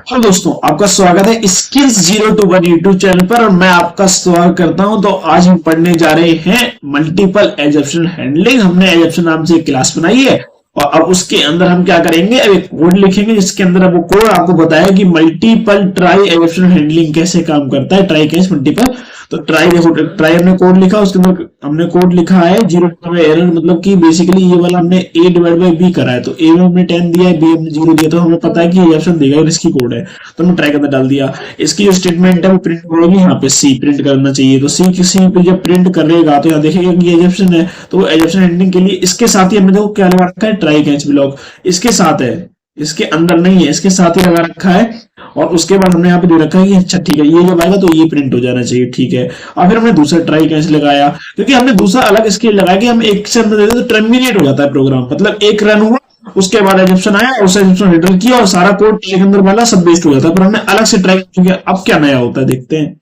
Hello दोस्तों, आपका स्वागत है स्किल्स 0 to 1 यूट्यूब चैनल पर और मैं आपका स्वागत करता हूं। तो आज हम पढ़ने जा रहे हैं मल्टीपल एजम्पशन हैंडलिंग। हमने एजम्पशन नाम से एक क्लास बनाई है और अब उसके अंदर हम क्या करेंगे, अब एक कोड लिखेंगे जिसके अंदर अब वो कोड आपको बताया कि मल्टीपल ट्राई एजम्पशन हैंडलिंग कैसे काम करता है। ट्राई कैच मल्टीपल, तो ट्राई देखो, ट्राई हमने कोड लिखा, उसके अंदर हमने कोड लिखा है 0 एरर, मतलब कि बेसिकली ये वाला हमने a डिवाइड बाई b करा है। तो a में हमने 10 दिया है, b हमने 0 दिया, तो हमें पता है कि ये ऑप्शन देगा और इसकी कोड है, तो हमने ट्राई के अंदर डाल दिया। इसकी जो स्टेटमेंट है वो प्रिंट होगी, यहाँ पे c प्रिंट करना चाहिए। तो c किसी पे जब प्रिंट करेगा तो यहाँ देखिएगा कि एजम्पशन है, तो एजम्पशन हैंडलिंग के लिए इसके साथ ही हमने देखो क्या लगा रखा है, ट्राई कैच ब्लॉक इसके साथ है, इसके अंदर नहीं है, इसके साथ ही लगा रखा है। और उसके बाद हमने यहाँ पे दे रखा है कि अच्छा ठीक है, ये जब आएगा तो ये प्रिंट हो जाना चाहिए, ठीक है। और फिर हमने दूसरा ट्राई कैच लगाया, क्योंकि हमने दूसरा अलग इसके लगाया कि हम एक से अंदर देते तो टर्मिनेट हो जाता है प्रोग्राम, मतलब एक रन हुआ उसके बाद एजम्पशन आया, उस एजम्पशन रिटर्न किया और सारा कोड ट्राई के अंदर वाला सब वेस्ट हो जाता है। पर हमने अलग से ट्राई किया। अब क्या नया होता है देखते हैं।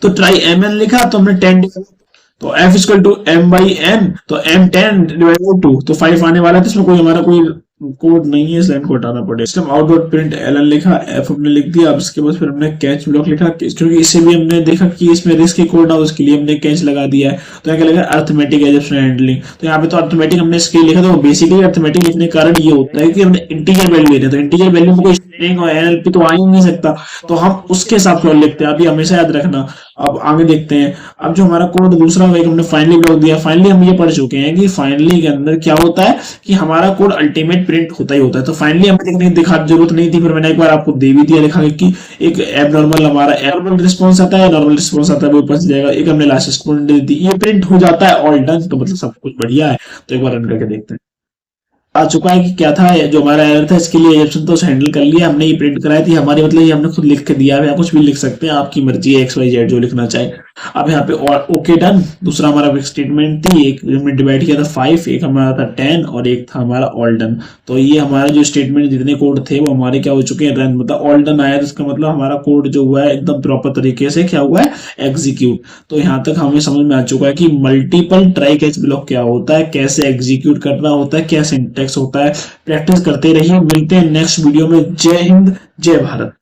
तो ट्राई mn लिखा, तो हमने 10 तो f equal to m by n, तो m 10 डिवाइड बाई 2, तो 5 आने वाला है। तो इसमें कोई हमारा कोई कोड नहीं है, इसलिए इनको हटाना पड़ेगा। System out dot print L N लिखा, f हमने लिख दिया। अब इसके बाद फिर हमने कैच ब्लॉक लिखा, क्योंकि इससे भी हमने देखा कि इसमें रिस्क की कोड ना, उसके लिए हमने कैच लगा दिया है। तो यहाँ क्या लगा, अर्थमेटिक एजम्पशन हैंडलिंग। तो यहाँ पे तो अर्थमेटिक हमने इसके लिखा, तो बेसिकली अर्थमेटिक लिखने का कारण ये होता है कि हमने इंटीजर वैल्यू ले रहे हैं, तो इंटीजर वैल्यू में कोई स्ट्रिंग और एनएलपी तो आ ही नहीं सकता, तो हम उसके हिसाब से लिखते हैं। अभी हमेशा याद रखना। अब आगे देखते हैं। अब जो हमारा कोड दूसरा है, हमने फाइनली ब्लॉक दिया। फाइनली हम ये पढ़ चुके हैं कि फाइनली के अंदर क्या होता है कि हमारा कोड अल्टीमेट प्रिंट होता ही होता है। तो फाइनली हमें देखने की दिखा जरूरत नहीं थी, फिर मैंने एक बार आपको दे भी दिया, लिखा कि एक एबनॉर्मल हमारा एबनॉर्मल रिस्पॉन्स आता है, नॉर्मल रिस्पॉन्स आता है, वो ऊपर से जाएगा। एक हमने लास्ट रिस्पॉन्स दे दी, ये प्रिंट हो जाता है, ऑल डन। तो मतलब सब कुछ बढ़िया है। तो एक बार रन करके देखते हैं। आ चुका है कि क्या था जो हमारा एरर था, इसके लिए एजम्पशन तो हैंडल कर लिया हमने, ये प्रिंट कराई थी हमारी, मतलब ये हमने खुद लिख के दिया है। आप कुछ भी लिख सकते हैं, आपकी मर्जी है, एक्स वाई जेड जो लिखना चाहे। अब यहाँ पे और ओके डन। दूसरा हमारा स्टेटमेंट थी, एक हमने डिवाइड किया था 5, एक हमारा था 10 और एक था हमारा ऑल डन। तो ये हमारा जो स्टेटमेंट जितने कोड थे वो हमारे क्या हो चुके हैं, रन, मतलब ऑल डन आया। तो इसका मतलब हमारा कोड जो हुआ है एकदम प्रॉपर तरीके से क्या हुआ है, एग्जीक्यूट। तो यहाँ तक हमें समझ में आ चुका है कि मल्टीपल ट्राई कैच ब्लॉक क्या होता है, कैसे एग्जीक्यूट करना होता है, क्या सिंटैक्स होता है। प्रैक्टिस करते रहिए। मिलते हैं नेक्स्ट वीडियो में। जय हिंद, जय भारत।